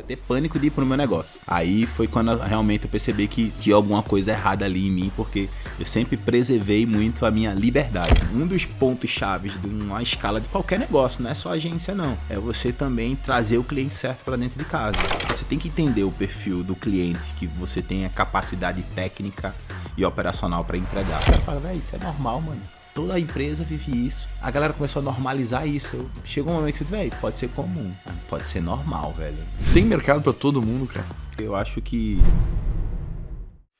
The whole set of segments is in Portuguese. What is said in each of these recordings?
ter pânico de ir pro meu negócio. Aí foi quando realmente eu percebi que tinha alguma coisa errada ali em mim, porque eu sempre preservei muito a minha liberdade. Um dos pontos chaves de uma escala de qualquer negócio, não é só agência não, é você também trazer o cliente certo para dentro de casa. Você tem que entender o perfil do cliente, que você tenha capacidade técnica e operacional para entregar. O cara fala, velho, isso é normal, mano. Toda a empresa vive isso. A galera começou a normalizar isso. Chegou um momento que, velho, pode ser comum, pode ser normal, velho. Tem mercado pra todo mundo, cara. Eu acho que...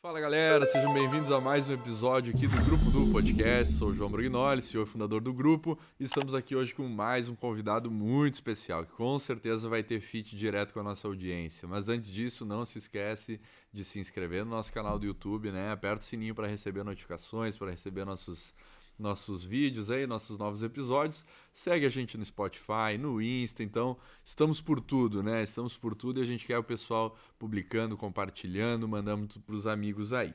Fala, galera, sejam bem-vindos a mais um episódio aqui do Grupo do Podcast. Sou o João Brugnoli, CEO e fundador do grupo, e estamos aqui hoje com mais um convidado muito especial, que com certeza vai ter fit direto com a nossa audiência. Mas antes disso, não se esquece de se inscrever no nosso canal do YouTube, né? Aperta o sininho para receber notificações, para receber nossos vídeos aí, nossos novos episódios. Segue a gente no Spotify, no Insta, então estamos por tudo, né? Estamos por tudo e a gente quer o pessoal publicando, compartilhando, mandando para os amigos aí.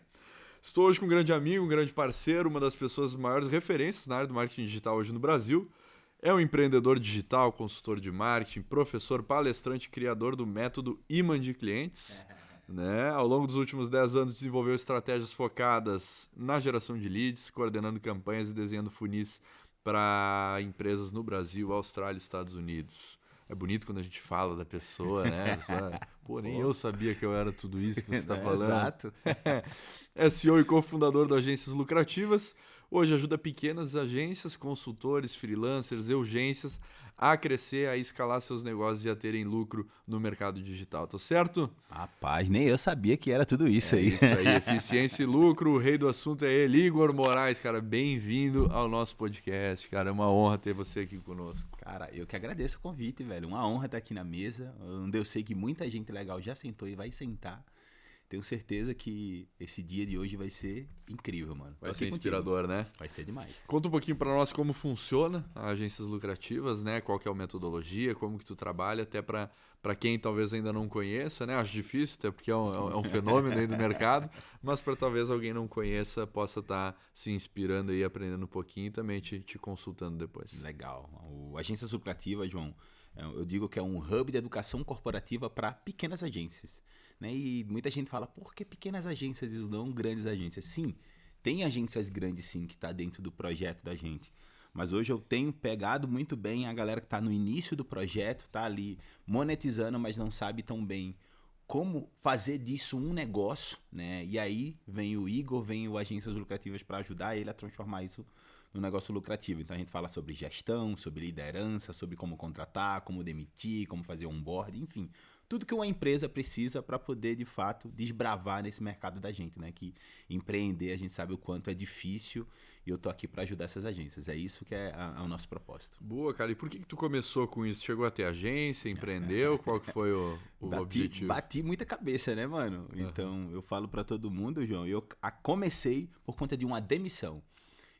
Estou hoje com um grande amigo, um grande parceiro, uma das pessoas maiores referências na área do marketing digital hoje no Brasil. É um empreendedor digital, consultor de marketing, professor, palestrante, criador do método Imã de Clientes. Né? Ao longo dos últimos 10 anos desenvolveu estratégias focadas na geração de leads, coordenando campanhas e desenhando funis para empresas no Brasil, Austrália e Estados Unidos. É bonito quando a gente fala da pessoa, né? Pô, nem eu sabia que eu era tudo isso que você está falando. Exato. É CEO e cofundador do Agências Lucrativas. Hoje ajuda pequenas agências, consultores, freelancers e urgências a crescer, a escalar seus negócios e a terem lucro no mercado digital, tá certo? Rapaz, nem eu sabia que era tudo isso aí. Isso aí, eficiência e lucro, o rei do assunto é ele, Igor Moraes, cara, bem-vindo ao nosso podcast, cara, é uma honra ter você aqui conosco. Cara, eu que agradeço o convite, velho, uma honra estar aqui na mesa, onde eu sei que muita gente legal já sentou e vai sentar. Tenho certeza que esse dia de hoje vai ser incrível, mano. Vai ser inspirador, né? Vai ser demais. Conta um pouquinho pra nós como funciona as agências lucrativas, né? Qual que é a metodologia, como que tu trabalha, até pra quem talvez ainda não conheça, né? Acho difícil, até porque é um fenômeno aí do mercado, mas para talvez alguém não conheça, possa estar se inspirando aí, aprendendo um pouquinho e também te consultando depois. Legal. O Agências Lucrativas, João, eu digo que é um hub de educação corporativa para pequenas agências. Né? E muita gente fala, por que pequenas agências e não grandes agências? Sim, tem agências grandes sim que está dentro do projeto da gente. Mas hoje eu tenho pegado muito bem a galera que está no início do projeto, está ali monetizando, mas não sabe tão bem como fazer disso um negócio, né? E aí vem o Igor, vem o Agências Lucrativas para ajudar ele a transformar isso num negócio lucrativo. Então a gente fala sobre gestão, sobre liderança, sobre como contratar, como demitir, como fazer onboarding, enfim. Tudo que uma empresa precisa para poder, de fato, desbravar nesse mercado da gente, né? Que empreender, a gente sabe o quanto é difícil e eu tô aqui para ajudar essas agências. É isso que é o nosso propósito. Boa, cara. E por que tu começou com isso? Chegou a ter agência, empreendeu? Qual que foi o objetivo? Bati muita cabeça, né, mano? Então, eu falo para todo mundo, João, eu comecei por conta de uma demissão.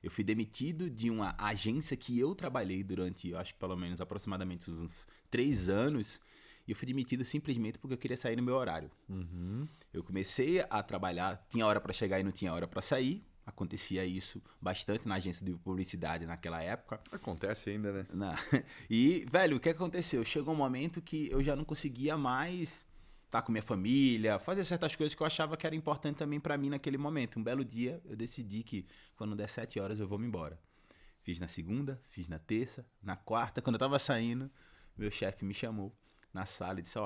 Eu fui demitido de uma agência que eu trabalhei durante, eu acho que pelo menos aproximadamente uns 3 anos. E eu fui demitido simplesmente porque eu queria sair no meu horário. Eu comecei a trabalhar, tinha hora para chegar e não tinha hora para sair. Acontecia isso bastante na agência de publicidade naquela época. Acontece ainda, né? E, velho, o que aconteceu? Chegou um momento que eu já não conseguia mais estar com minha família, fazer certas coisas que eu achava que era importante também para mim naquele momento. Um belo dia, eu decidi que quando der 7 horas eu vou me embora. Fiz na segunda, fiz na terça, na quarta. Quando eu tava saindo, meu chefe me chamou na sala e disse,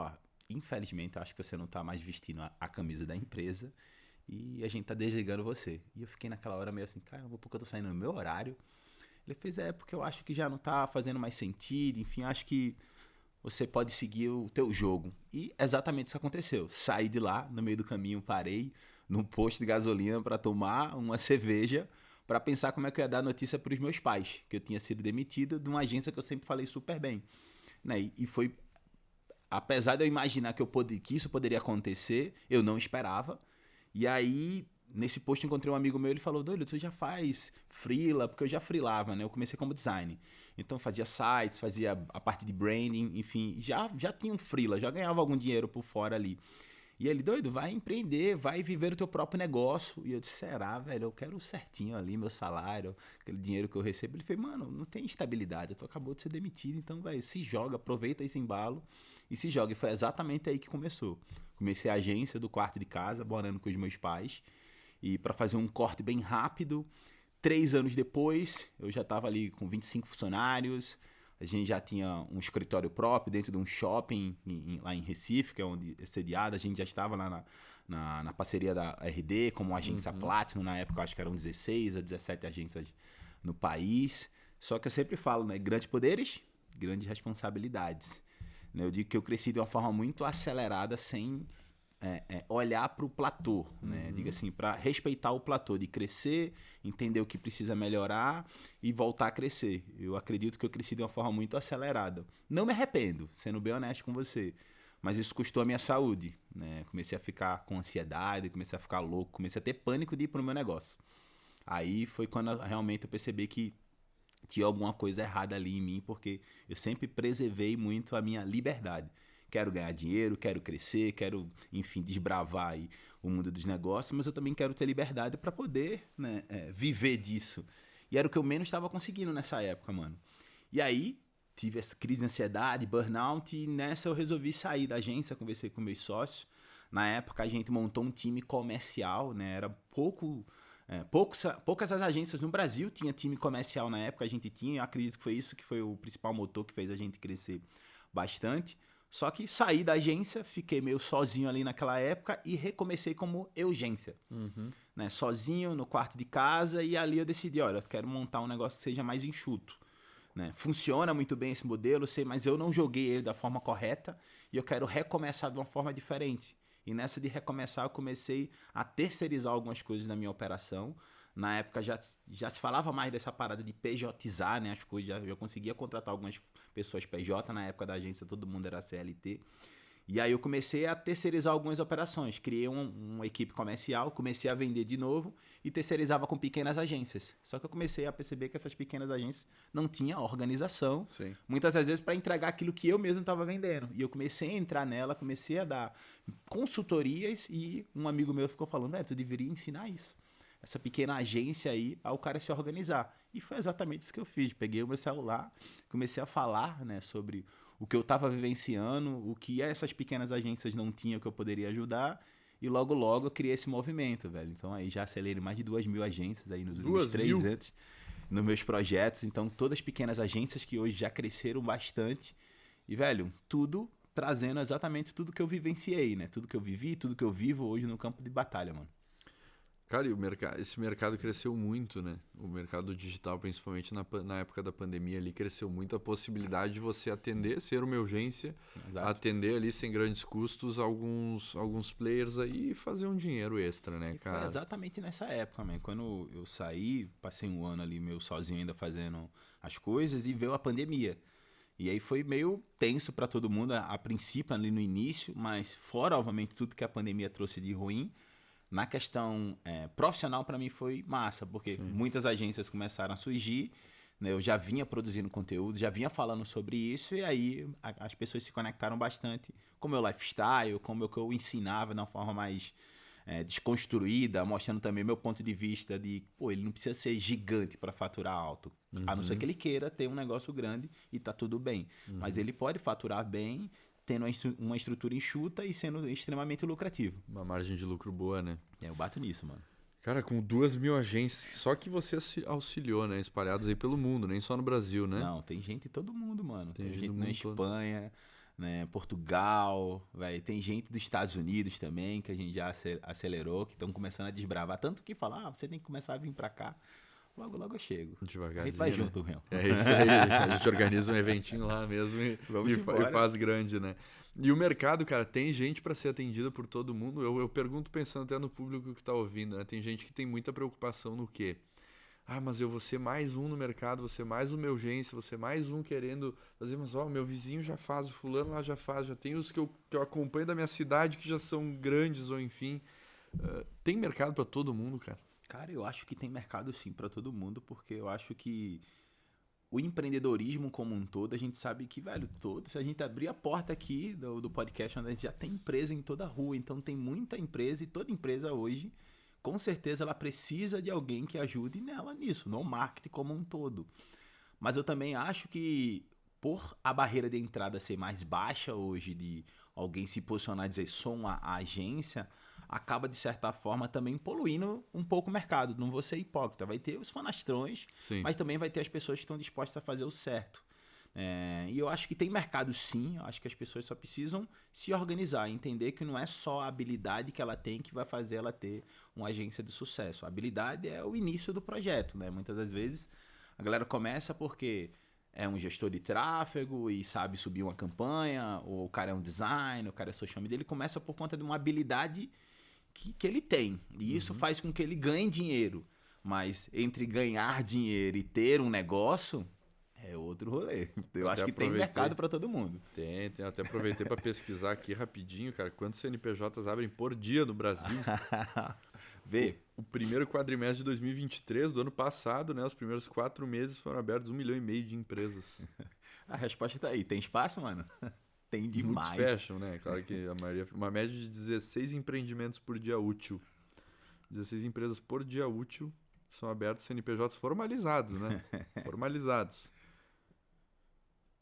infelizmente, acho que você não tá mais vestindo a camisa da empresa e a gente tá desligando você. E eu fiquei naquela hora meio assim, caramba, porque eu tô saindo no meu horário? Ele fez, porque eu acho que já não tá fazendo mais sentido, enfim, acho que você pode seguir o teu jogo. E exatamente isso aconteceu. Saí de lá, no meio do caminho, parei num posto de gasolina para tomar uma cerveja, para pensar como é que eu ia dar notícia pros meus pais, que eu tinha sido demitido de uma agência que eu sempre falei super bem. Né? E foi... Apesar de eu imaginar que isso poderia acontecer, eu não esperava. E aí, nesse posto, encontrei um amigo meu, ele falou, doido, tu já faz freela? Porque eu já freelava, né? Eu comecei como design. Então, fazia sites, fazia a parte de branding, enfim. Já tinha um freela, já ganhava algum dinheiro por fora ali. E ele, doido, vai empreender, vai viver o teu próprio negócio. E eu disse, será, velho? Eu quero certinho ali, meu salário, aquele dinheiro que eu recebo. Ele falou, mano, não tem estabilidade, tu acabou de ser demitido, então, velho, se joga, aproveita esse embalo e se joga. E foi exatamente aí que começou. Comecei a agência do quarto de casa, morando com os meus pais. E para fazer um corte bem rápido, 3 anos depois, eu já estava ali com 25 funcionários. A gente já tinha um escritório próprio dentro de um shopping lá em Recife, que é onde é sediada. A gente já estava lá na parceria da RD, como agência Platinum. Na época, eu acho que eram 16 a 17 agências no país. Só que eu sempre falo, né? Grandes poderes, grandes responsabilidades. Eu digo que eu cresci de uma forma muito acelerada, sem olhar para o platô, né? Digo assim, para respeitar o platô, de crescer, entender o que precisa melhorar e voltar a crescer. Eu acredito que eu cresci de uma forma muito acelerada. Não me arrependo, sendo bem honesto com você, mas isso custou a minha saúde, né? Comecei a ficar com ansiedade, comecei a ficar louco, comecei a ter pânico de ir para o meu negócio. Aí foi quando realmente eu percebi que tinha alguma coisa errada ali em mim, porque eu sempre preservei muito a minha liberdade. Quero ganhar dinheiro, quero crescer, quero, enfim, desbravar aí o mundo dos negócios, mas eu também quero ter liberdade para poder, né, viver disso. E era o que eu menos estava conseguindo nessa época, mano. E aí, tive essa crise de ansiedade, burnout, e nessa eu resolvi sair da agência, conversei com meus sócios. Na época, a gente montou um time comercial, né, era poucas as agências no Brasil tinha time comercial na época, a gente tinha, eu acredito que foi isso que foi o principal motor que fez a gente crescer bastante. Só que saí da agência, fiquei meio sozinho ali naquela época e recomecei como urgência, né? Sozinho no quarto de casa, e ali eu decidi, olha, eu quero montar um negócio que seja mais enxuto, né? Funciona muito bem esse modelo, sei, mas eu não joguei ele da forma correta e eu quero recomeçar de uma forma diferente. E nessa de recomeçar eu comecei a terceirizar algumas coisas na minha operação. Na época já se falava mais dessa parada de PJizar, né, as coisas, já conseguia contratar algumas pessoas PJ. Na época da agência todo mundo era CLT. E aí eu comecei a terceirizar algumas operações. Criei uma equipe comercial, comecei a vender de novo e terceirizava com pequenas agências. Só que eu comecei a perceber que essas pequenas agências não tinham organização, Sim. muitas das vezes para entregar aquilo que eu mesmo estava vendendo. E eu comecei a entrar nela, comecei a dar consultorias e um amigo meu ficou falando, tu deveria ensinar isso. Essa pequena agência aí, ao cara se organizar. E foi exatamente isso que eu fiz. Peguei o meu celular, comecei a falar, né, sobre o que eu estava vivenciando, o que essas pequenas agências não tinham que eu poderia ajudar. E logo eu criei esse movimento, velho. Então aí já acelerei mais de 2.000 agências aí nos últimos 3 anos nos meus projetos. Então todas as pequenas agências que hoje já cresceram bastante. E, velho, tudo trazendo exatamente tudo que eu vivenciei, né? Tudo que eu vivi, tudo que eu vivo hoje no campo de batalha, mano. Cara, e esse mercado cresceu muito, né? O mercado digital, principalmente na época da pandemia ali, cresceu muito. A possibilidade de você atender, ser uma urgência, Exato. atender ali sem grandes custos alguns players aí e fazer um dinheiro extra, né, cara? Foi exatamente nessa época, man. Quando eu saí, passei um ano ali meio sozinho ainda fazendo as coisas e veio a pandemia. E aí foi meio tenso para todo mundo, a princípio ali no início, mas fora, obviamente, tudo que a pandemia trouxe de ruim. Na questão profissional, para mim foi massa, porque muitas agências começaram a surgir, né? Eu já vinha produzindo conteúdo, já vinha falando sobre isso, e aí as pessoas se conectaram bastante com o meu lifestyle, com o que eu ensinava de uma forma mais desconstruída, mostrando também meu ponto de vista de, ele não precisa ser gigante para faturar alto, a não ser que ele queira ter um negócio grande e tá tudo bem. Mas ele pode faturar bem, tendo uma estrutura enxuta e sendo extremamente lucrativo. Uma margem de lucro boa, né? Eu bato nisso, mano. Cara, com 2.000 agências, só que você auxiliou, né? Espalhadas aí pelo mundo, nem só no Brasil, né? Não, tem gente em todo mundo, mano. Tem gente no na mundo Espanha, né? Portugal, véio. Tem gente dos Estados Unidos também, que a gente já acelerou, que estão começando a desbravar. Tanto que falar, você tem que começar a vir pra cá. Logo eu chego. Devagarzinho. A gente vai junto, Real. É isso aí, a gente organiza um eventinho lá mesmo e faz grande, né? E o mercado, cara, tem gente para ser atendida por todo mundo. Eu pergunto pensando até no público que tá ouvindo, né? Tem gente que tem muita preocupação no quê? Mas eu vou ser mais um no mercado, vou ser mais uma urgência, vou ser mais um querendo fazer, mas meu vizinho já faz, o fulano lá já faz, já tem os que eu acompanho da minha cidade que já são grandes, ou enfim. Tem mercado para todo mundo, cara? Cara, eu acho que tem mercado sim para todo mundo, porque eu acho que o empreendedorismo como um todo, a gente sabe que, velho, se a gente abrir a porta aqui do podcast, onde a gente já tem empresa em toda a rua, então tem muita empresa e toda empresa hoje, com certeza ela precisa de alguém que ajude nela nisso, no marketing como um todo. Mas eu também acho que por a barreira de entrada ser mais baixa hoje, de alguém se posicionar e dizer sou uma agência, acaba de certa forma também poluindo um pouco o mercado. Não vou ser hipócrita, vai ter os fanastrões, Sim. mas também vai ter as pessoas que estão dispostas a fazer o certo. E eu acho que tem mercado sim, eu acho que as pessoas só precisam se organizar, entender que não é só a habilidade que ela tem que vai fazer ela ter uma agência de sucesso. A habilidade é o início do projeto, né? Muitas das vezes a galera começa porque é um gestor de tráfego e sabe subir uma campanha, ou o cara é um designer, o cara é social media, ele começa por conta de uma habilidade que ele tem, e isso faz com que ele ganhe dinheiro, mas entre ganhar dinheiro e ter um negócio é outro rolê. Eu acho que tem mercado para todo mundo. Tem. Até aproveitei para pesquisar aqui rapidinho, cara, quantos CNPJs abrem por dia no Brasil. Vê. O primeiro quadrimestre de 2023, do ano passado, né? Os primeiros 4 meses foram abertos 1,5 milhão de empresas. A resposta tá aí. Tem espaço, mano? Tem demais. Muitos fecham, né? Claro que a maioria... Uma média de 16 empreendimentos por dia útil. 16 empresas por dia útil são abertos CNPJs formalizados, né? Formalizados.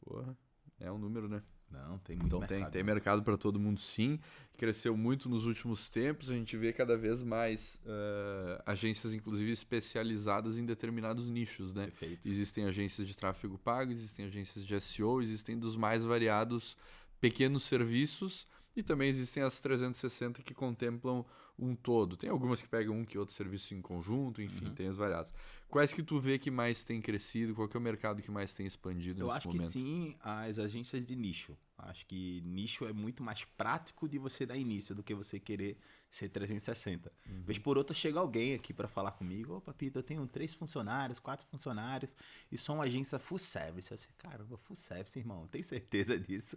Porra, é um número, né? Não, tem muito mercado. Então tem mercado para todo mundo, sim. Cresceu muito nos últimos tempos. A gente vê cada vez mais agências, inclusive, especializadas em determinados nichos, né? Perfeito. Existem agências de tráfego pago, existem agências de SEO, existem dos mais variados pequenos serviços e também existem as 360 que contemplam um todo. Tem algumas que pegam um que outro serviço em conjunto, enfim, tem as variadas. Quais que tu vê que mais tem crescido? Qual que é o mercado que mais tem expandido nesse momento? Eu acho que sim, as agências de nicho. Acho que nicho é muito mais prático de você dar início do que você querer ser 360. Vez por outra chega alguém aqui para falar comigo, ô Papito, eu tenho 3 funcionários, 4 funcionários e sou uma agência full service. Eu sei, caramba, full service, irmão, tem certeza disso?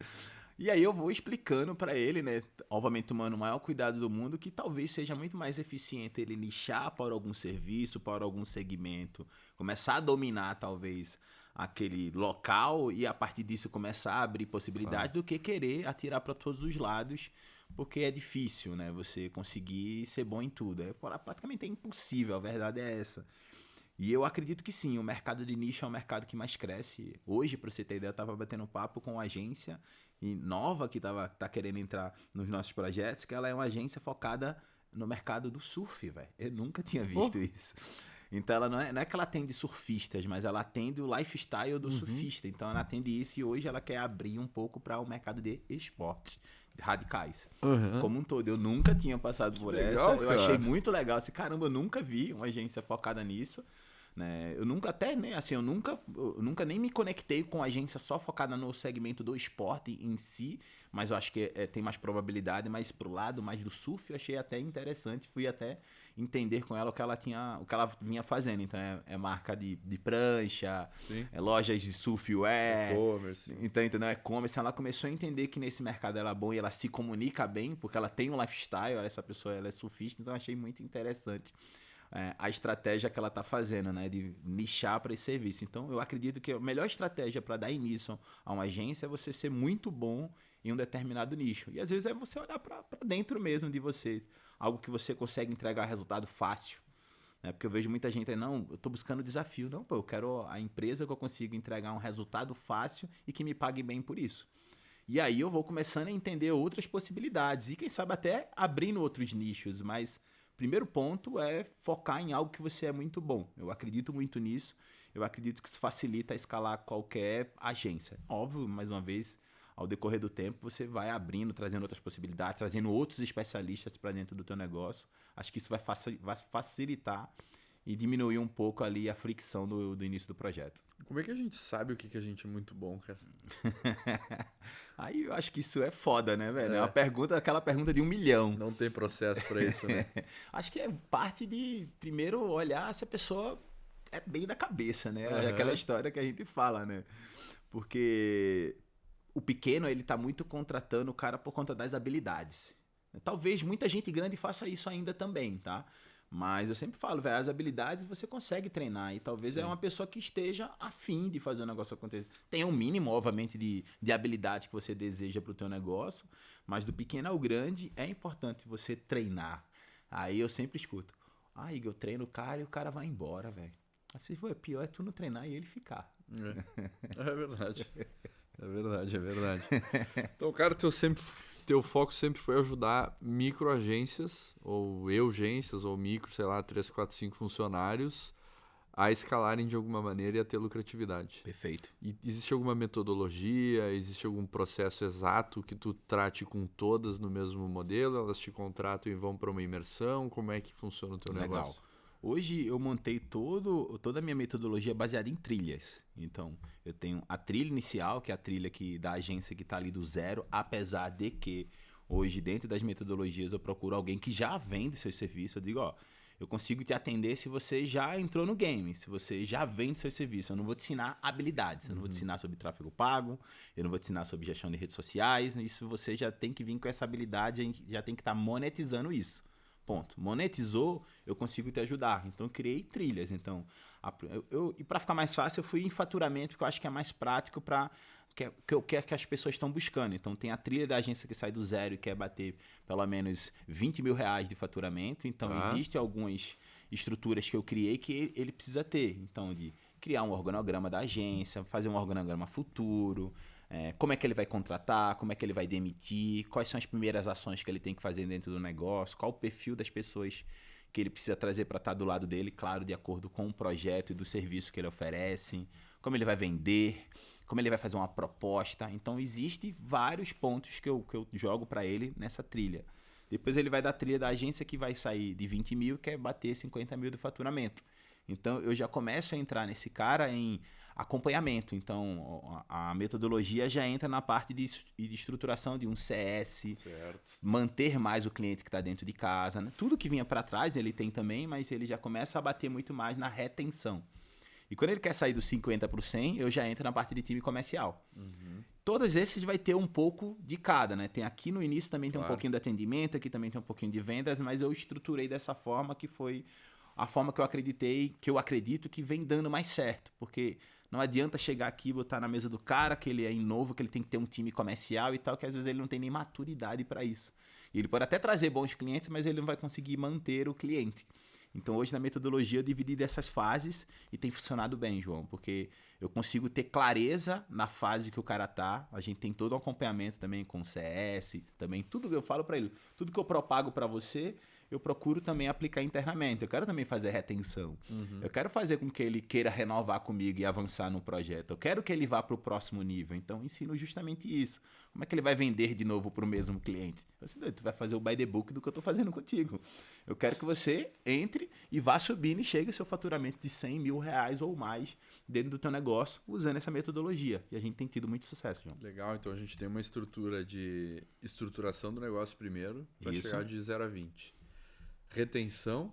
E aí eu vou explicando para ele, né, obviamente tomando o maior cuidado do mundo, que talvez seja muito mais eficiente ele nichar para algum serviço, para algum segmento, começar a dominar talvez aquele local e a partir disso começar a abrir possibilidades do que querer atirar para todos os lados, porque é difícil, né, você conseguir ser bom em tudo. Praticamente é impossível, a verdade é essa. E eu acredito que sim, o mercado de nicho é o mercado que mais cresce. Hoje, para você ter ideia, eu estava batendo papo com uma agência nova que tá querendo entrar nos nossos projetos, que ela é uma agência focada no mercado do surf, velho. Eu nunca tinha visto isso. Então ela não é que ela atende surfistas, mas ela atende o lifestyle do surfista. Então ela atende isso e hoje ela quer abrir um pouco para o mercado de esportes radicais. Como um todo. Eu nunca tinha passado por legal, essa. Eu achei muito legal. Assim, caramba, eu nunca vi uma agência focada nisso. Né? Eu nunca até, né, assim, eu nunca nem me conectei com agência só focada no segmento do esporte em si, mas eu acho que tem mais probabilidade, mas pro lado mais do surf eu achei até interessante, fui até entender com ela o que ela vinha fazendo. Então é marca de prancha, lojas de surfwear, e-commerce. Então, entendeu? E-commerce, ela começou a entender que nesse mercado ela é bom e ela se comunica bem, porque ela tem um lifestyle, essa pessoa ela é surfista, então eu achei muito interessante a estratégia que ela está fazendo, né, de nichar para esse serviço. Então, eu acredito que a melhor estratégia para dar início a uma agência é você ser muito bom em um determinado nicho. E às vezes é você olhar para dentro mesmo de você, algo que você consegue entregar resultado fácil. Né? Porque eu vejo muita gente aí, não, eu estou buscando desafio. Não, pô, eu quero a empresa que eu consiga entregar um resultado fácil e que me pague bem por isso. E aí eu vou começando a entender outras possibilidades e quem sabe até abrindo outros nichos, mas primeiro ponto é focar em algo que você é muito bom. Eu acredito muito nisso. Eu acredito que isso facilita a escalar qualquer agência. Óbvio, mais uma vez, ao decorrer do tempo, você vai abrindo, trazendo outras possibilidades, trazendo outros especialistas para dentro do teu negócio. Acho que isso vai facilitar e diminuir um pouco ali a fricção do início do projeto. Como é que a gente sabe o que a gente é muito bom, cara? Aí eu acho que isso é foda, né, velho? É uma pergunta, aquela pergunta de 1 milhão. Não tem processo pra isso, né? Acho que é parte de, primeiro, olhar se a pessoa é bem da cabeça, né? É aquela história que a gente fala, né? Porque o pequeno, ele tá muito contratando o cara por conta das habilidades. Talvez muita gente grande faça isso ainda também, tá? Mas eu sempre falo, velho, as habilidades você consegue treinar e talvez é uma pessoa que esteja afim de fazer o negócio acontecer. Tem um mínimo, obviamente, de habilidade que você deseja para o teu negócio, mas do pequeno ao grande é importante você treinar. Aí eu sempre escuto, Igor, eu treino o cara e o cara vai embora, velho. Assim, foi, pior é tu não treinar e ele ficar. É verdade. É verdade, é verdade. Então, cara, teu foco sempre foi ajudar microagências, ou eu-agências, ou micro, sei lá, 3, 4, 5 funcionários a escalarem de alguma maneira e a ter lucratividade. Perfeito. E existe alguma metodologia, existe algum processo exato que tu trate com todas no mesmo modelo? Elas te contratam e vão para uma imersão? Como é que funciona o teu Legal. negócio? Hoje eu montei toda a minha metodologia baseada em trilhas. Então, eu tenho a trilha inicial, que é a trilha da agência que está ali do zero, apesar de que hoje, dentro das metodologias, eu procuro alguém que já vende seus serviços. Eu digo, ó, eu consigo te atender se você já entrou no game, se você já vende seus serviços. Eu não vou te ensinar habilidades, eu não vou te ensinar sobre tráfego pago, eu não vou te ensinar sobre gestão de redes sociais. Isso você já tem que vir com essa habilidade, a gente já tem que estar monetizando isso. Ponto. Monetizou, eu consigo te ajudar. Então, eu criei trilhas. Então, e para ficar mais fácil, eu fui em faturamento, que eu acho que é mais prático para que as pessoas estão buscando. Então, tem a trilha da agência que sai do zero e quer bater pelo menos 20 mil reais de faturamento. Então, existem algumas estruturas que eu criei que ele precisa ter. Então, de criar um organograma da agência, fazer um organograma futuro, como é que ele vai contratar, como é que ele vai demitir, quais são as primeiras ações que ele tem que fazer dentro do negócio, qual o perfil das pessoas que ele precisa trazer para estar do lado dele, claro, de acordo com o projeto e do serviço que ele oferece, como ele vai vender, como ele vai fazer uma proposta. Então, existem vários pontos que eu jogo para ele nessa trilha. Depois ele vai dar a trilha da agência que vai sair de 20 mil e quer bater 50 mil de faturamento. Então, eu já começo a entrar nesse cara em acompanhamento. Então, a metodologia já entra na parte de estruturação de um CS, Certo. manter mais o cliente que está dentro de casa. Né? Tudo que vinha para trás ele tem também, mas ele já começa a bater muito mais na retenção. E quando ele quer sair do 50 para o 100, eu já entro na parte de time comercial. Todos esses vai ter um pouco de cada, né? Tem aqui no início também tem um pouquinho de atendimento, aqui também tem um pouquinho de vendas, mas eu estruturei dessa forma que foi a forma que eu acredito que vem dando mais certo, porque não adianta chegar aqui e botar na mesa do cara que ele é novo, que ele tem que ter um time comercial e tal, que às vezes ele não tem nem maturidade para isso. E ele pode até trazer bons clientes, mas ele não vai conseguir manter o cliente. Então hoje na metodologia eu dividi dessas fases e tem funcionado bem, João, porque eu consigo ter clareza na fase que o cara tá. A gente tem todo um acompanhamento também com o CS, também tudo que eu falo para ele, tudo que eu propago para você, eu procuro também aplicar internamente. Eu quero também fazer retenção. Eu quero fazer com que ele queira renovar comigo e avançar no projeto. Eu quero que ele vá para o próximo nível. Então, ensino justamente isso. Como é que ele vai vender de novo para o mesmo cliente? Eu disse, tu vai fazer o by the book do que eu estou fazendo contigo. Eu quero que você entre e vá subindo e chegue ao seu faturamento de 100 mil reais ou mais dentro do teu negócio usando essa metodologia. E a gente tem tido muito sucesso, João. Legal, então a gente tem uma estrutura de estruturação do negócio primeiro para chegar de 0 a 20. Retenção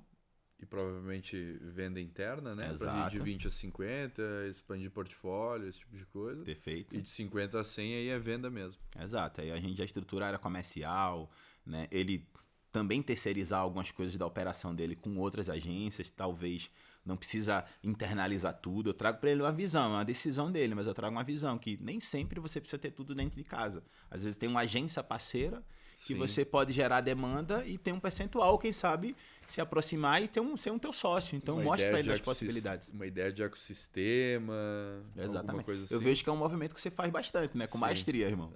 e provavelmente venda interna, né? Pra de 20 a 50, expandir portfólio, esse tipo de coisa. Perfeito. E de 50 a 100 aí é venda mesmo. Exato. Aí a gente já estrutura a área comercial, né? Ele também terceirizar algumas coisas da operação dele com outras agências, talvez não precisa internalizar tudo. Eu trago para ele uma visão, é uma decisão dele, mas eu trago uma visão que nem sempre você precisa ter tudo dentro de casa. Às vezes tem uma agência parceira que você pode gerar demanda e tem um percentual, quem sabe, se aproximar e ser um teu sócio. Então, mostra para ele as possibilidades. Uma ideia de ecossistema, Exatamente. alguma coisa assim. Eu vejo que é um movimento que você faz bastante, né? Com maestria, irmão.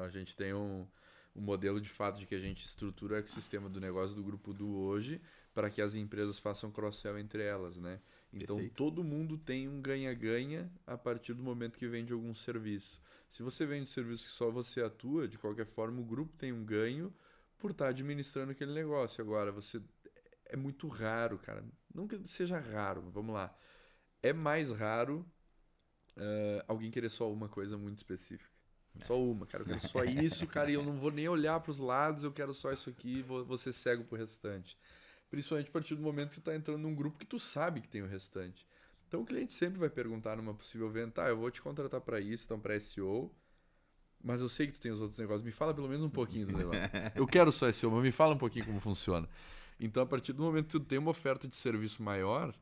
A gente tem um modelo de fato de que a gente estrutura o ecossistema do negócio do Grupo Du hoje para que as empresas façam cross-sell entre elas, né? Então, Perfeito. Todo mundo tem um ganha-ganha a partir do momento que vende algum serviço. Se você vende serviço que só você atua, de qualquer forma o grupo tem um ganho por estar administrando aquele negócio. Agora, é muito raro, cara. Não que seja raro, vamos lá. É mais raro alguém querer só uma coisa muito específica. Só uma, cara. Eu quero só isso, cara, e eu não vou nem olhar para os lados, eu quero só isso aqui e vou ser cego pro restante. Principalmente a partir do momento que tu tá entrando num grupo que tu sabe que tem o restante. Então o cliente sempre vai perguntar numa possível venda, eu vou te contratar para isso, então para SEO, mas eu sei que tu tem os outros negócios, me fala pelo menos um pouquinho dos negócios. Eu quero só SEO, mas me fala um pouquinho como funciona. Então a partir do momento que tu tem uma oferta de serviço maior,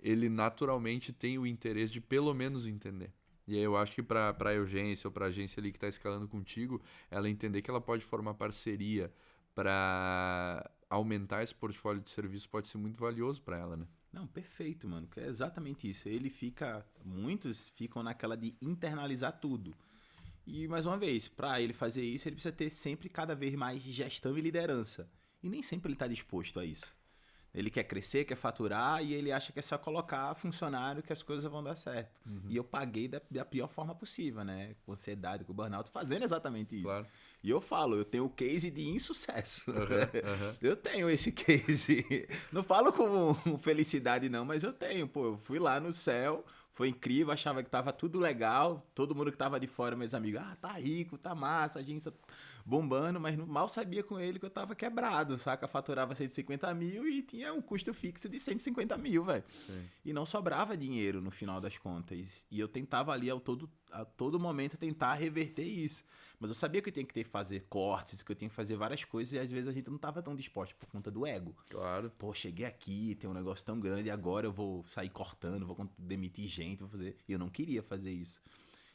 ele naturalmente tem o interesse de pelo menos entender. E aí eu acho que para a urgência ou para a agência ali que está escalando contigo, ela entender que ela pode formar parceria para aumentar esse portfólio de serviço pode ser muito valioso para ela, né? Não, perfeito, mano. Que é exatamente isso. Muitos ficam naquela de internalizar tudo. E, mais uma vez, para ele fazer isso, ele precisa ter sempre cada vez mais gestão e liderança. E nem sempre ele está disposto a isso. Ele quer crescer, quer faturar e ele acha que é só colocar funcionário que as coisas vão dar certo. E eu paguei da pior forma possível, né? Com ansiedade, com burnout, fazendo exatamente isso. Claro. E eu falo, eu tenho o case de insucesso. Uhum. Eu tenho esse case. Não falo com felicidade não, mas eu tenho. Pô, eu fui lá no céu, foi incrível, achava que tava tudo legal. Todo mundo que tava de fora, meus amigos, tá rico, tá massa, a agência bombando, mas mal sabia com ele que eu tava quebrado, saca? Faturava 150 mil e tinha um custo fixo de 150 mil, velho. E não sobrava dinheiro no final das contas. E eu tentava ali a todo momento tentar reverter isso. Mas eu sabia que eu tinha que fazer cortes, que eu tinha que fazer várias coisas e às vezes a gente não tava tão disposto por conta do ego. Claro. Pô, cheguei aqui, tem um negócio tão grande e agora eu vou sair cortando, vou demitir gente, vou fazer... E eu não queria fazer isso.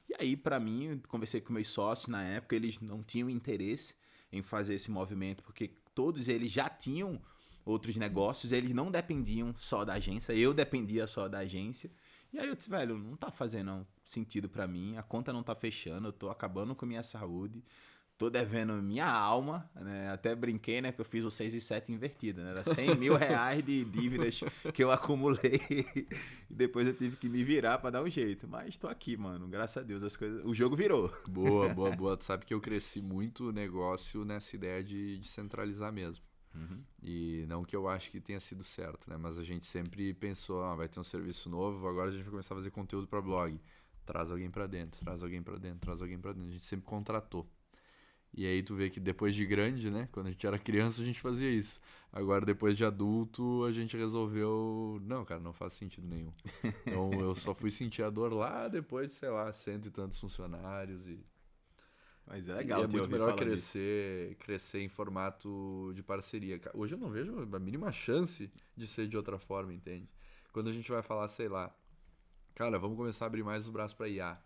E aí, pra mim, eu conversei com meus sócios na época, eles não tinham interesse em fazer esse movimento, porque todos eles já tinham outros negócios, eles não dependiam só da agência, eu dependia só da agência. E aí eu disse, velho, não tá fazendo sentido pra mim, a conta não tá fechando, eu tô acabando com minha saúde, tô devendo minha alma, né? Até brinquei, né, que eu fiz o 6 e 7 invertido, né? Era 100 mil reais de dívidas que eu acumulei e depois eu tive que me virar pra dar um jeito. Mas tô aqui, mano, graças a Deus, o jogo virou. Boa, boa, boa. Tu sabe que eu cresci muito o negócio nessa ideia de centralizar mesmo. E não que eu acho que tenha sido certo, né? Mas a gente sempre pensou, vai ter um serviço novo, agora a gente vai começar a fazer conteúdo para blog. Traz alguém para dentro, traz alguém para dentro, traz alguém para dentro. A gente sempre contratou. E aí tu vê que depois de grande, né? Quando a gente era criança a gente fazia isso. Agora depois de adulto a gente resolveu... Não, cara, não faz sentido nenhum. Então eu só fui sentir a dor lá depois de, sei lá, 100 e tantos funcionários e... Mas é legal, e é muito melhor crescer em formato de parceria. Hoje eu não vejo a mínima chance de ser de outra forma, entende? Quando a gente vai falar, sei lá, cara, vamos começar a abrir mais os braços para IA,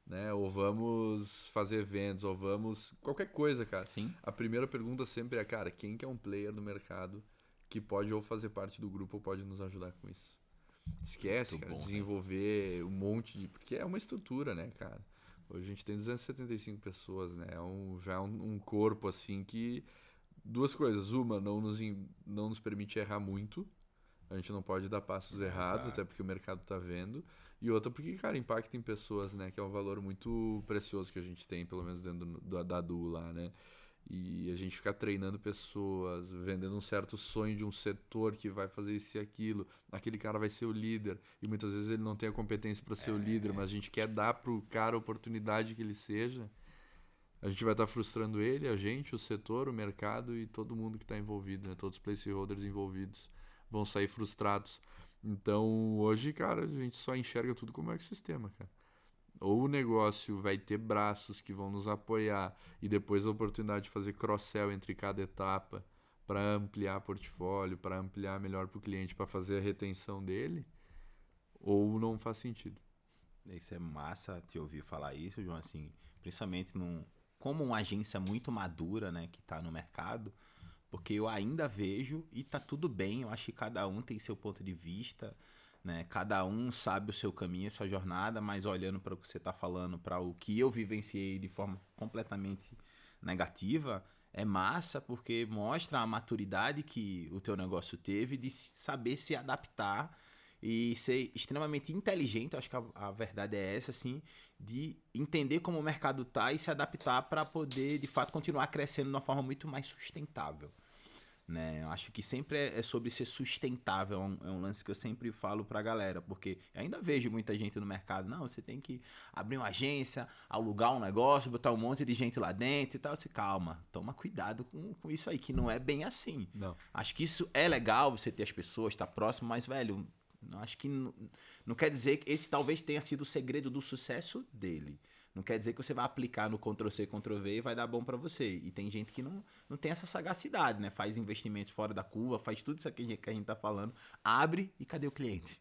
né? Ou vamos fazer eventos, ou vamos... Qualquer coisa, cara. Sim. A primeira pergunta sempre é, cara, quem que é um player no mercado que pode ou fazer parte do grupo ou pode nos ajudar com isso? Esquece, Muito cara, bom, desenvolver um monte de... Porque é uma estrutura, né, cara? Hoje a gente tem 275 pessoas, né? Já é um corpo, assim, que... Duas coisas. Uma, não nos permite errar muito. A gente não pode dar passos errados, até porque o mercado tá vendo. E outra, porque, cara, impacta em pessoas, né? Que é um valor muito precioso que a gente tem, pelo menos dentro da DU lá, né? E a gente ficar treinando pessoas, vendendo um certo sonho de um setor que vai fazer isso e aquilo. Aquele cara vai ser o líder. E muitas vezes ele não tem a competência para ser o líder, mas a gente quer dar pro cara a oportunidade que ele seja. A gente vai estar frustrando ele, a gente, o setor, o mercado e todo mundo que está envolvido, né? Todos os placeholders envolvidos vão sair frustrados. Então, hoje, cara, a gente só enxerga tudo como ecossistema, cara. Ou o negócio vai ter braços que vão nos apoiar e depois a oportunidade de fazer cross-sell entre cada etapa para ampliar portfólio, para ampliar melhor para o cliente, para fazer a retenção dele, ou não faz sentido. Isso é massa te ouvir falar isso, João, assim, principalmente como uma agência muito madura, né, que está no mercado, porque eu ainda vejo, e tá tudo bem, eu acho que cada um tem seu ponto de vista, né? Cada um sabe o seu caminho, a sua jornada, mas olhando para o que você está falando, para o que eu vivenciei de forma completamente negativa, é massa porque mostra a maturidade que o teu negócio teve de saber se adaptar e ser extremamente inteligente, acho que a verdade é essa, assim, de entender como o mercado tá e se adaptar para poder, de fato, continuar crescendo de uma forma muito mais sustentável. Né? Eu acho que sempre é sobre ser sustentável, é um lance que eu sempre falo pra galera, porque eu ainda vejo muita gente no mercado, não, você tem que abrir uma agência, alugar um negócio, botar um monte de gente lá dentro e tal, assim, calma, toma cuidado com isso aí, que não é bem assim. Não. Acho que isso é legal, você ter as pessoas, estar próximo, mas, velho, acho que não quer dizer que esse talvez tenha sido o segredo do sucesso dele. Não quer dizer que você vai aplicar no Ctrl+C, Ctrl+V e vai dar bom para você. E tem gente que não tem essa sagacidade, né? Faz investimentos fora da curva, faz tudo isso aqui que a gente tá falando, abre e cadê o cliente?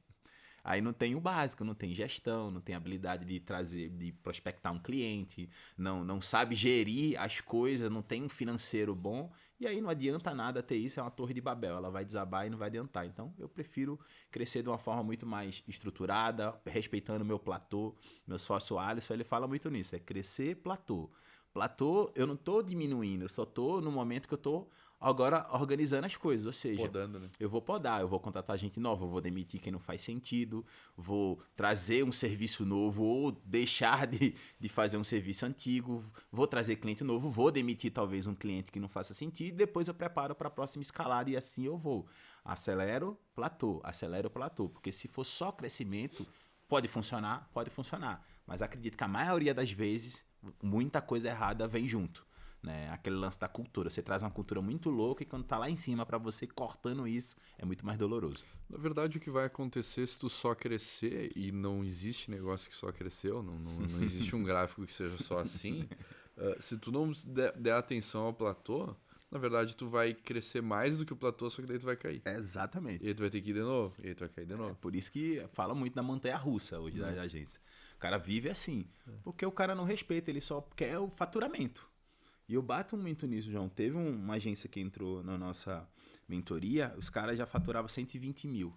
Aí não tem o básico, não tem gestão, não tem habilidade de trazer, de prospectar um cliente, não sabe gerir as coisas, não tem um financeiro bom, e aí não adianta nada ter isso, é uma torre de Babel, ela vai desabar e não vai adiantar. Então eu prefiro crescer de uma forma muito mais estruturada, respeitando o meu platô. Meu sócio Alisson, ele fala muito nisso, é crescer platô. Platô, eu não tô diminuindo, eu só tô no momento que eu tô agora organizando as coisas, ou seja, Podando, né? eu vou podar, eu vou contratar gente nova, eu vou demitir quem não faz sentido, vou trazer um serviço novo ou deixar de fazer um serviço antigo, vou trazer cliente novo, vou demitir talvez um cliente que não faça sentido, e depois eu preparo para a próxima escalada e assim eu vou. Acelero platô, porque se for só crescimento, pode funcionar, mas acredito que a maioria das vezes muita coisa errada vem junto. Né? Aquele lance da cultura. Você traz uma cultura muito louca e quando tá lá em cima pra você cortando isso, é muito mais doloroso. Na verdade, o que vai acontecer se tu só crescer, e não existe negócio que só cresceu, não existe um gráfico que seja só assim, se tu não der atenção ao platô, na verdade tu vai crescer mais do que o platô, só que daí tu vai cair. Exatamente. E aí tu vai ter que ir de novo, e aí tu vai cair de novo. É por isso que fala muito da montanha-russa hoje da agência. O cara vive assim, porque o cara não respeita, ele só quer o faturamento. E eu bato muito nisso, João. Teve uma agência que entrou na nossa mentoria, os caras já faturavam 120 mil,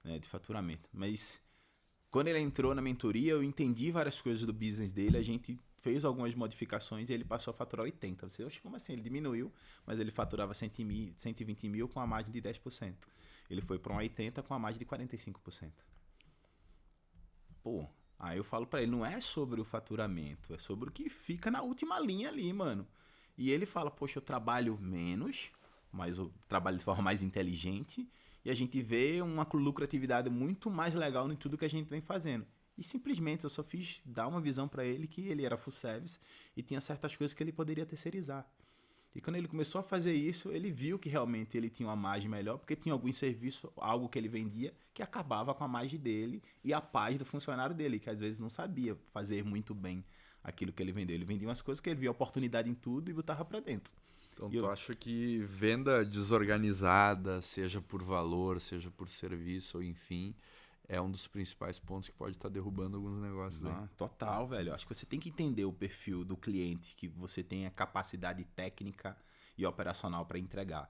né, de faturamento. Mas quando ele entrou na mentoria, eu entendi várias coisas do business dele, a gente fez algumas modificações e ele passou a faturar 80. Você, como assim? Ele diminuiu, mas ele faturava 120 mil com a margem de 10%. Ele foi para um 80 com a margem de 45%. Pô, aí eu falo para ele, não é sobre o faturamento, é sobre o que fica na última linha ali, mano. E ele fala, poxa, eu trabalho menos, mas eu trabalho de forma mais inteligente e a gente vê uma lucratividade muito mais legal em tudo que a gente vem fazendo. E simplesmente eu só fiz dar uma visão para ele que ele era full service e tinha certas coisas que ele poderia terceirizar. E quando ele começou a fazer isso, ele viu que realmente ele tinha uma margem melhor, porque tinha algum serviço, algo que ele vendia, que acabava com a margem dele e a paz do funcionário dele, que às vezes não sabia fazer muito bem aquilo que ele vendeu. Ele vendia umas coisas que ele via oportunidade em tudo e botava pra dentro. Então tu acha que venda desorganizada, seja por valor, seja por serviço, ou enfim, é um dos principais pontos que pode estar derrubando alguns negócios aí? Total, velho. Acho que você tem que entender o perfil do cliente, que você tenha capacidade técnica e operacional para entregar.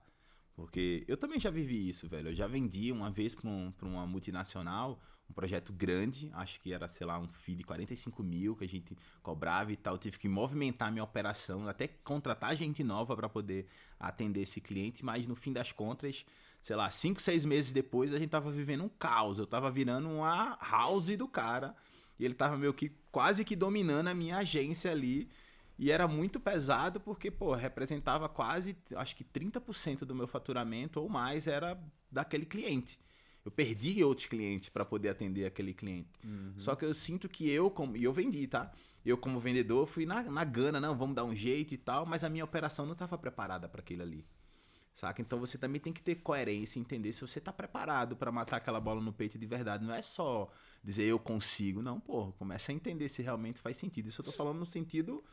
Porque eu também já vivi isso, velho. Eu já vendi uma vez para uma multinacional um projeto grande, acho que era, sei lá, um FII de 45 mil que a gente cobrava e tal. Eu tive que movimentar minha operação, até contratar gente nova para poder atender esse cliente, mas no fim das contas, sei lá, 5, 6 meses depois a gente tava vivendo um caos. Eu tava virando uma house do cara e ele tava meio que quase que dominando a minha agência ali. E era muito pesado porque, pô, representava quase, acho que 30% do meu faturamento ou mais era daquele cliente. Eu perdi outros clientes para poder atender aquele cliente. Só que eu sinto que e eu vendi, tá? Eu como vendedor fui na gana, não, vamos dar um jeito e tal, mas a minha operação não estava preparada para aquilo ali. Saca? Então você também tem que ter coerência e entender se você tá preparado para matar aquela bola no peito de verdade. Não é só dizer eu consigo, não, pô, começa a entender se realmente faz sentido. Isso eu tô falando no sentido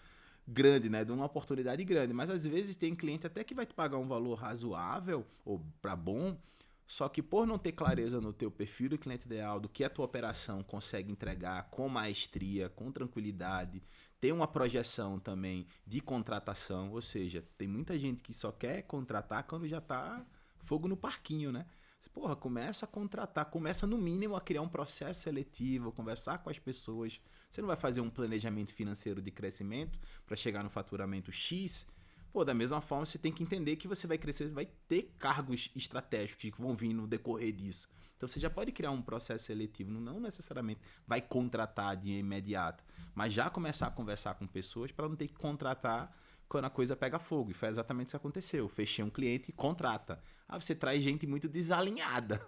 grande, né, de uma oportunidade grande, mas às vezes tem cliente até que vai te pagar um valor razoável ou para bom, só que por não ter clareza no teu perfil do cliente ideal, do que a tua operação consegue entregar com maestria, com tranquilidade, tem uma projeção também de contratação, ou seja, tem muita gente que só quer contratar quando já tá fogo no parquinho, né? Porra, começa a contratar, começa no mínimo a criar um processo seletivo, conversar com as pessoas. Você não vai fazer um planejamento financeiro de crescimento para chegar no faturamento X. Pô, da mesma forma, você tem que entender que você vai crescer, vai ter cargos estratégicos que vão vir no decorrer disso. Então você já pode criar um processo seletivo, não necessariamente vai contratar de imediato, mas já começar a conversar com pessoas para não ter que contratar quando a coisa pega fogo. E foi exatamente isso que aconteceu. Fechei um cliente e contrata. Aí você traz gente muito desalinhada.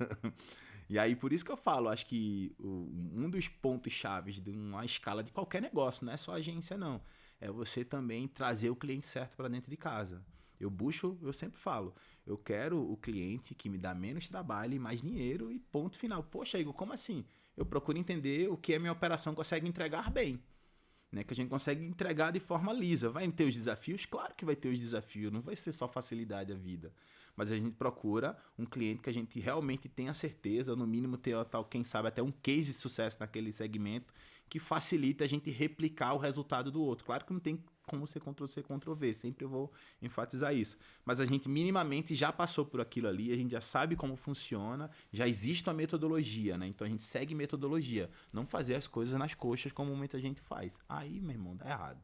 E aí, por isso que eu falo, acho que um dos pontos chaves de uma escala de qualquer negócio, não é só agência, não. É você também trazer o cliente certo para dentro de casa. Eu sempre falo, eu quero o cliente que me dá menos trabalho e mais dinheiro e ponto final. Poxa, Igor, como assim? Eu procuro entender o que a minha operação consegue entregar bem. né, que a gente consegue entregar de forma lisa. Vai ter os desafios? Claro que vai ter os desafios, não vai ser só facilidade a vida. Mas a gente procura um cliente que a gente realmente tenha certeza, no mínimo ter tal, quem sabe até um case de sucesso naquele segmento, que facilita a gente replicar o resultado do outro. Claro que não tem como ser Ctrl+C, Ctrl+V, sempre eu vou enfatizar isso. Mas a gente minimamente já passou por aquilo ali, a gente já sabe como funciona, já existe uma metodologia, né? Então a gente segue metodologia, não fazer as coisas nas coxas como muita gente faz. Aí, meu irmão, dá errado.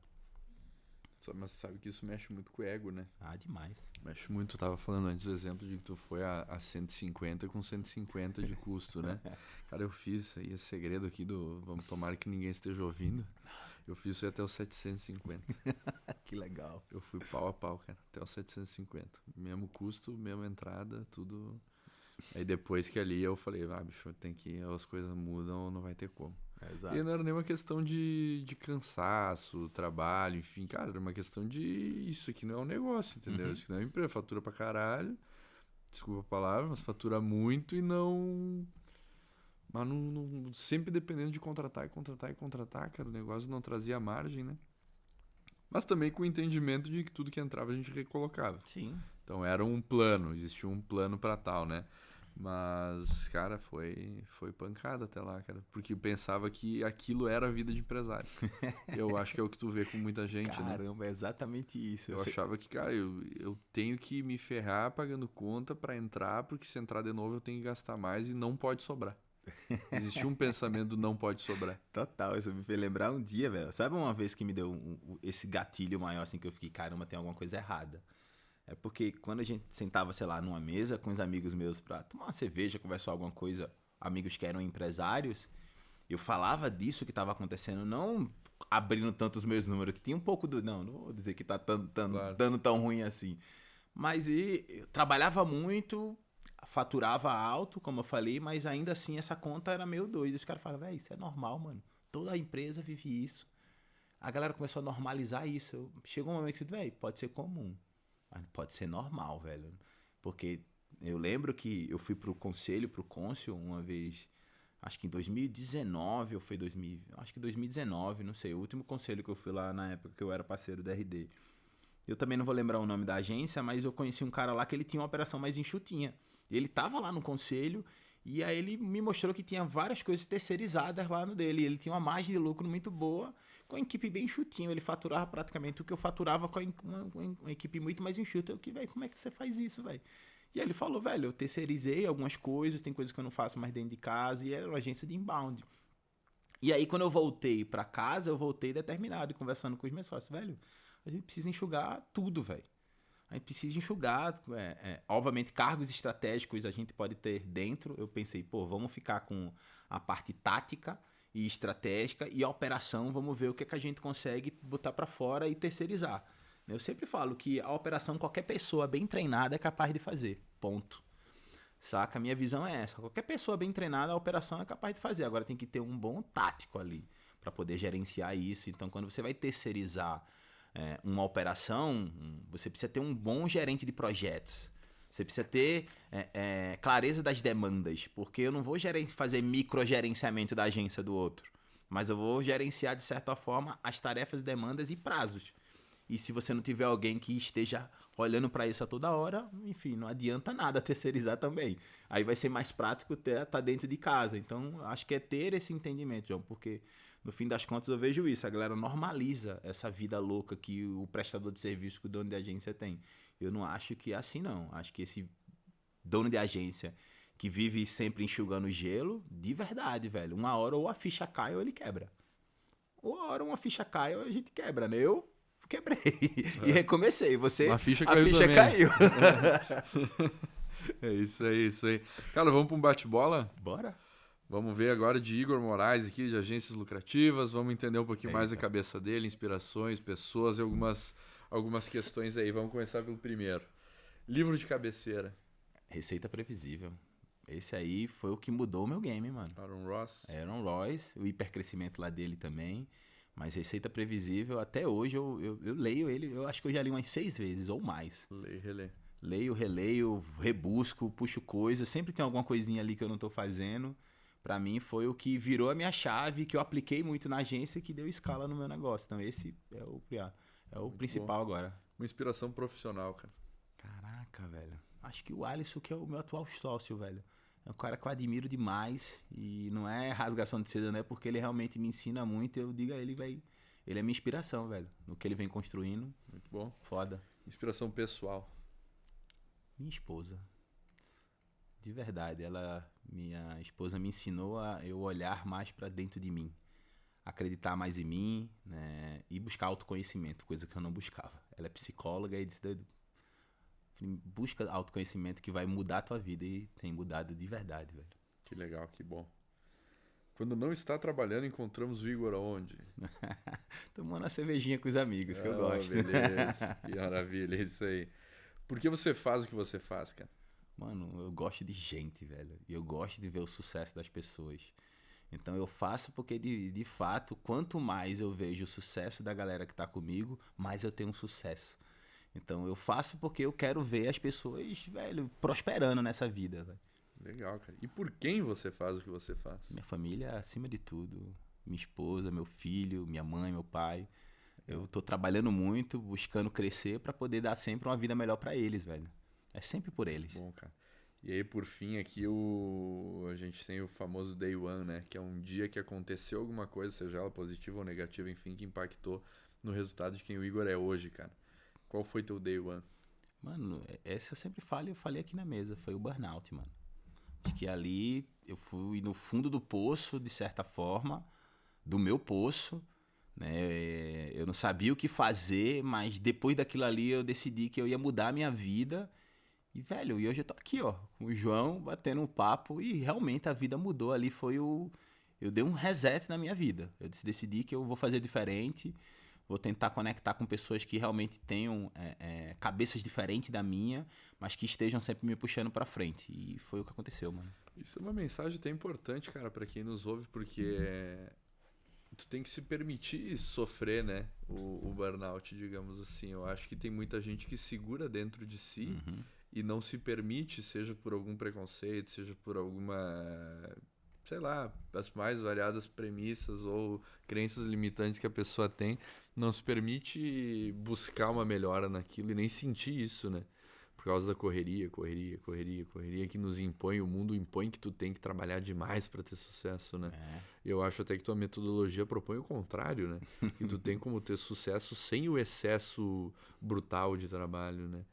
Mas sabe que isso mexe muito com o ego, né? Ah, demais. Mexe muito. Tu tava falando antes do exemplo de que tu foi a 150 com 150 de custo, né? Cara, eu fiz isso aí, é segredo aqui do... Vamos tomar que ninguém esteja ouvindo. Eu fiz isso aí até os 750. Que legal. Eu fui pau a pau, cara, até os 750. Mesmo custo, mesma entrada, tudo. Aí depois que ali eu falei, bicho, tem que... As coisas mudam, não vai ter como. Exato. E não era nenhuma questão de cansaço, trabalho, enfim, cara, era uma questão de isso aqui não é um negócio, entendeu? Isso aqui não é uma empresa, fatura pra caralho, desculpa a palavra, mas fatura muito e não... Mas não sempre dependendo de contratar, cara, o negócio não trazia margem, né? Mas também com o entendimento de que tudo que entrava a gente recolocava. Sim. Então era um plano, existia um plano pra tal, né? Mas, cara, foi pancada até lá, cara. Porque eu pensava que aquilo era a vida de empresário. Eu acho que é o que tu vê com muita gente, né? Caramba, é exatamente isso. Eu achava que, cara, eu tenho que me ferrar pagando conta pra entrar, porque se entrar de novo eu tenho que gastar mais e não pode sobrar. Existia um pensamento do não pode sobrar. Total, isso me fez lembrar um dia, velho. Sabe uma vez que me deu esse gatilho maior, assim, que eu fiquei, caramba, tem alguma coisa errada. É porque quando a gente sentava, sei lá, numa mesa com os amigos meus pra tomar uma cerveja, conversar alguma coisa, amigos que eram empresários, eu falava disso que estava acontecendo, não abrindo tanto os meus números, que tinha um pouco do... Não vou dizer que tá Claro. dando tão ruim assim. Mas eu trabalhava muito, faturava alto, como eu falei, mas ainda assim essa conta era meio doida. Os caras falavam, velho, isso é normal, mano. Toda a empresa vive isso. A galera começou a normalizar isso. Chegou um momento que, velho, pode ser comum. Mas pode ser normal, velho. Porque eu lembro que eu fui pro conselho, pro cônsul, uma vez, acho que em 2019, ou foi acho que 2019, não sei, o último conselho que eu fui lá na época que eu era parceiro da RD. Eu também não vou lembrar o nome da agência, mas eu conheci um cara lá que ele tinha uma operação mais enxutinha. Ele tava lá no conselho e aí ele me mostrou que tinha várias coisas terceirizadas lá no dele. Ele tinha uma margem de lucro muito boa, com a equipe bem enxutinha. Ele faturava praticamente o que eu faturava com uma equipe muito mais enxuta. Eu que, velho, como é que você faz isso, velho? E aí ele falou, velho, eu terceirizei algumas coisas, tem coisas que eu não faço mais dentro de casa, e era uma agência de inbound. E aí quando eu voltei pra casa, eu voltei determinado, conversando com os meus sócios, velho, a gente precisa enxugar tudo, velho. A gente precisa enxugar, obviamente cargos estratégicos a gente pode ter dentro. Eu pensei, pô, vamos ficar com a parte tática e estratégica, e a operação, vamos ver o que a gente consegue botar para fora e terceirizar. Eu sempre falo que a operação qualquer pessoa bem treinada é capaz de fazer, ponto. Saca? A minha visão é essa, qualquer pessoa bem treinada a operação é capaz de fazer, agora tem que ter um bom tático ali para poder gerenciar isso. Então quando você vai terceirizar uma operação, você precisa ter um bom gerente de projetos. Você precisa ter clareza das demandas, porque eu não vou fazer microgerenciamento da agência do outro, mas eu vou gerenciar, de certa forma, as tarefas, demandas e prazos. E se você não tiver alguém que esteja olhando para isso a toda hora, enfim, não adianta nada terceirizar também. Aí vai ser mais prático estar dentro de casa. Então, acho que é ter esse entendimento, João, porque no fim das contas eu vejo isso. A galera normaliza essa vida louca que o prestador de serviço, que o dono de agência tem. Eu não acho que é assim, não. Acho que esse dono de agência que vive sempre enxugando gelo, de verdade, velho. Uma hora ou a ficha cai ou ele quebra. Ou a hora uma ficha cai ou a gente quebra, né? Eu quebrei e recomecei. Você, a ficha caiu. É isso aí. Cara, vamos para um bate-bola? Bora. Vamos ver agora de Igor Moraes aqui, de agências lucrativas. Vamos entender um pouquinho mais da cabeça dele, inspirações, pessoas e algumas questões aí. Vamos começar pelo primeiro. Livro de cabeceira. Receita Previsível. Esse aí foi o que mudou o meu game, mano. Aaron Ross, o hipercrescimento lá dele também. Mas Receita Previsível, até hoje eu leio ele, eu acho que eu já li umas 6 vezes ou mais. Leio, Releio, rebusco, puxo coisa. Sempre tem alguma coisinha ali que eu não tô fazendo. pra mim foi o que virou a minha chave, que eu apliquei muito na agência e que deu escala no meu negócio. Então esse é o principal agora. Uma inspiração profissional, cara. Caraca, velho. Acho que o Alisson que é o meu atual sócio, velho. É um cara que eu admiro demais e não é rasgação de seda, não é porque ele realmente me ensina muito. Eu digo a ele, velho, ele é minha inspiração, velho. No que ele vem construindo. Muito bom. Foda. Inspiração pessoal. Minha esposa. De verdade, minha esposa me ensinou a eu olhar mais pra dentro de mim. Acreditar mais em mim, né? E buscar autoconhecimento, coisa que eu não buscava. Ela é psicóloga e disse, busca autoconhecimento que vai mudar a tua vida. E tem mudado de verdade, velho. Que legal, que bom. Quando não está trabalhando, encontramos o Igor aonde? Tomando uma cervejinha com os amigos, que eu gosto. Beleza, que maravilha, é isso aí. Por que você faz o que você faz, cara? Mano, eu gosto de gente, velho. E eu gosto de ver o sucesso das pessoas. Então eu faço porque, de fato, quanto mais eu vejo o sucesso da galera que tá comigo, mais eu tenho um sucesso. Então eu faço porque eu quero ver as pessoas, velho, prosperando nessa vida, velho. Legal, cara. E por quem você faz o que você faz? Minha família, acima de tudo. Minha esposa, meu filho, minha mãe, meu pai. Eu tô trabalhando muito, buscando crescer pra poder dar sempre uma vida melhor pra eles, velho. É sempre por eles. Bom, cara. E aí, por fim, aqui a gente tem o famoso Day One, né? Que é um dia que aconteceu alguma coisa, seja ela positiva ou negativa, enfim, que impactou no resultado de quem o Igor é hoje, cara. Qual foi teu Day One? Mano, essa eu sempre falo e eu falei aqui na mesa. Foi o burnout, mano. Acho que ali eu fui no fundo do poço, de certa forma, do meu poço, né? Eu não sabia o que fazer, mas depois daquilo ali eu decidi que eu ia mudar a minha vida. E, velho, e hoje eu tô aqui, ó, com o João, batendo um papo e realmente a vida mudou ali. Eu dei um reset na minha vida. Eu decidi que eu vou fazer diferente, vou tentar conectar com pessoas que realmente tenham cabeças diferentes da minha, mas que estejam sempre me puxando pra frente. E foi o que aconteceu, mano. Isso é uma mensagem até importante, cara, pra quem nos ouve, porque tu tem que se permitir sofrer, né, o burnout, digamos assim. Eu acho que tem muita gente que segura dentro de si e não se permite, seja por algum preconceito, seja por alguma, sei lá, as mais variadas premissas ou crenças limitantes que a pessoa tem, não se permite buscar uma melhora naquilo e nem sentir isso, né? Por causa da correria que nos impõe, o mundo impõe que tu tem que trabalhar demais para ter sucesso, né? Eu acho até que tua metodologia propõe o contrário, né? Que tu tem como ter sucesso sem o excesso brutal de trabalho, né?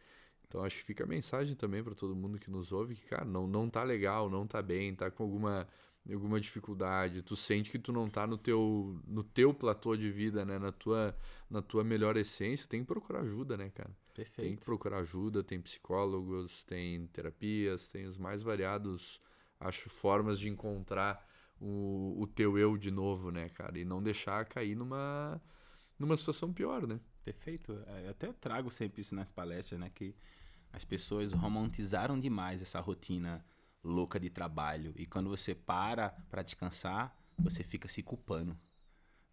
Então acho que fica a mensagem também para todo mundo que nos ouve que, cara, não tá legal, não tá bem, tá com alguma dificuldade, tu sente que tu não tá no teu platô de vida, né? Na tua melhor essência, tem que procurar ajuda, né, cara? Perfeito. Tem que procurar ajuda, tem psicólogos, tem terapias, tem os mais variados, acho, formas de encontrar o teu eu de novo, né, cara? E não deixar cair numa situação pior, né? Perfeito. Eu até trago sempre isso nas palestras, né? Que as pessoas romantizaram demais essa rotina louca de trabalho. E quando você para descansar, você fica se culpando.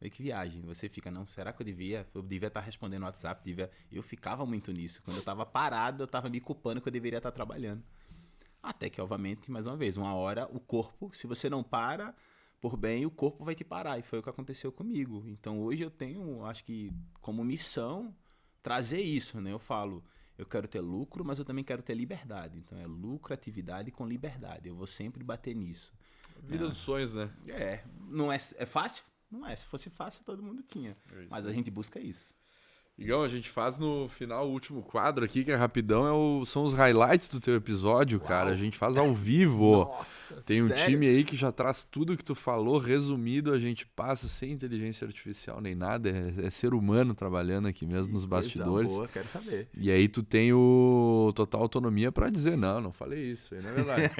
Olha que viagem. Você fica, não, será que eu devia estar respondendo no WhatsApp? Eu ficava muito nisso. Quando eu estava parado, eu estava me culpando que eu deveria estar trabalhando. Até que, obviamente, mais uma vez, uma hora o corpo, se você não para por bem, o corpo vai te parar. E foi o que aconteceu comigo. Então hoje eu tenho, acho que como missão, trazer isso, né? Eu falo, eu quero ter lucro, mas eu também quero ter liberdade. Então é lucratividade com liberdade. Eu vou sempre bater nisso. Vida dos sonhos, né? Não é fácil? Não é. Se fosse fácil, todo mundo tinha. Mas a gente busca isso. Igão, a gente faz no final o último quadro aqui, que é rapidão, são os highlights do teu episódio, cara. A gente faz ao vivo. Nossa, tem um sério? time aí que já traz tudo que tu falou, resumido, a gente passa sem inteligência artificial nem nada, é ser humano trabalhando aqui mesmo nos bastidores. Boa, quero saber. E aí tu tem o total autonomia pra dizer, não falei isso, aí não é verdade.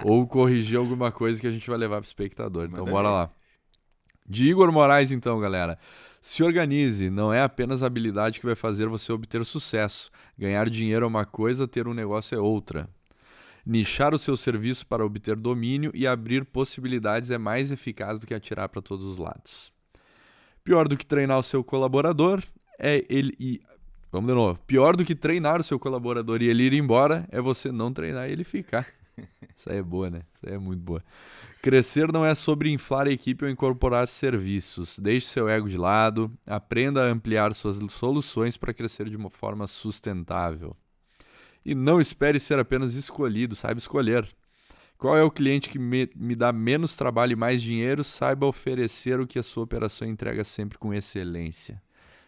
Ou corrigir alguma coisa que a gente vai levar pro espectador. Então bora lá. De Igor Moraes, então, galera. Se organize, não é apenas a habilidade que vai fazer você obter sucesso. Ganhar dinheiro é uma coisa, ter um negócio é outra. Nichar o seu serviço para obter domínio e abrir possibilidades é mais eficaz do que atirar para todos os lados. Pior do que treinar o seu colaborador é ele ir... Vamos de novo. Pior do que treinar o seu colaborador e ele ir embora é você não treinar e ele ficar. Isso aí é boa, né? Isso aí é muito boa. Crescer não é sobre inflar a equipe ou incorporar serviços. Deixe seu ego de lado, aprenda a ampliar suas soluções para crescer de uma forma sustentável. E não espere ser apenas escolhido, saiba escolher. Qual é o cliente que me dá menos trabalho e mais dinheiro? Saiba oferecer o que a sua operação entrega sempre com excelência.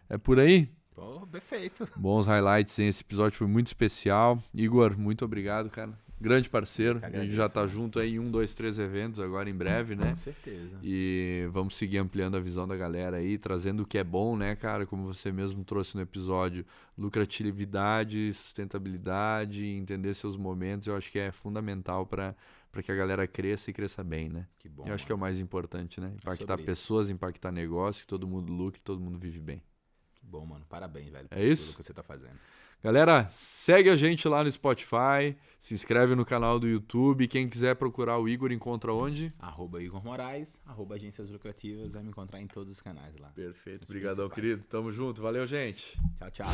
É por aí? Pô, perfeito. Bons highlights, hein? Esse episódio foi muito especial. Igor, muito obrigado, cara. Grande parceiro. A gente já tá junto aí em 1, 2, 3 eventos agora em breve, né? Com certeza. E vamos seguir ampliando a visão da galera aí, trazendo o que é bom, né, cara? Como você mesmo trouxe no episódio, lucratividade, sustentabilidade, entender seus momentos, eu acho que é fundamental para que a galera cresça e cresça bem, né? Que bom. Eu acho que é o mais importante, né? Impactar pessoas, impactar negócio, que todo mundo lucre, todo mundo vive bem. Que bom, mano. Parabéns, velho. É isso? Pelo que você tá fazendo. Galera, segue a gente lá no Spotify, se inscreve no canal do YouTube. Quem quiser procurar o Igor, encontra onde? @Igor Moraes, @Agências Lucrativas, vai me encontrar em todos os canais lá. Perfeito. Obrigadão, querido. Tamo junto. Valeu, gente. Tchau, tchau.